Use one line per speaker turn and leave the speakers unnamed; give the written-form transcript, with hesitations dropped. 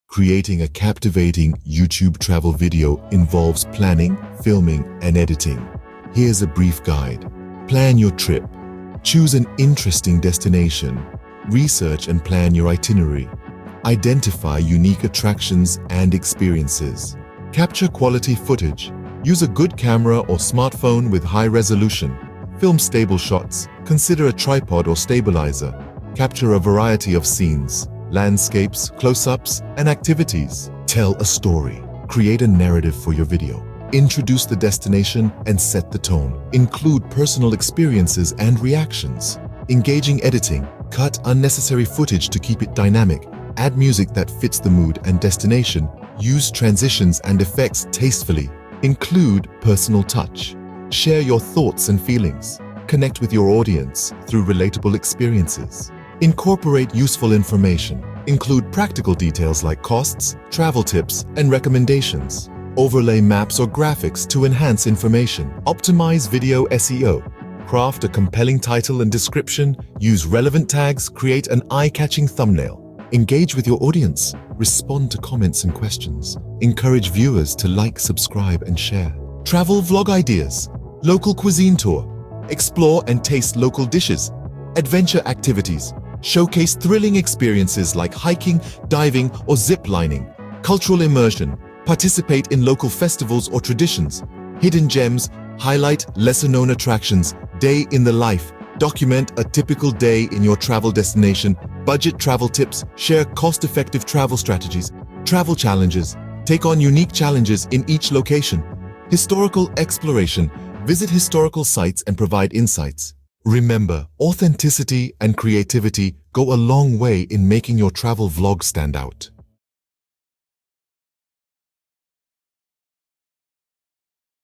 Creating a captivating YouTube travel video involves planning, filming, and editing. Here's a brief guide. Plan your trip. Choose an interesting destination. Research and plan your itinerary. Identify unique attractions and experiences. Capture quality footage. Use a good camera or smartphone with high resolution. Film stable shots. Consider a tripod or stabilizer. Capture a variety of scenes, landscapes, close-ups, and activities. Tell a story. Create a narrative for your video. Introduce the destination and set the tone. Include personal experiences and reactions. Engaging editing. Cut unnecessary footage to keep it dynamic. Add music that fits the mood and destination. Use transitions and effects tastefully. Include personal touch. Share your thoughts and feelings. Connect with your audience through relatable experiences. Incorporate useful information. Include practical details like costs, travel tips, and recommendations. Overlay maps or graphics to enhance information. Optimize video SEO. Craft a compelling title and description. Use relevant tags. Create an eye-catching thumbnail. Engage with your audience. Respond to comments and questions. Encourage viewers to like, subscribe, and share. Travel vlog ideas. Local cuisine tour. Explore and taste local dishes. Adventure activities. Showcase thrilling experiences like hiking, diving, or zip lining. Cultural immersion. Participate in local festivals or traditions. Hidden gems. Highlight lesser-known attractions. Day in the life. Document a typical day in your travel destination. Budget travel tips. Share cost-effective travel strategies. Travel challenges. Take on unique challenges in each location. Historical exploration. Visit historical sites and provide insights. Remember, authenticity and creativity go a long way in making your travel vlog stand out.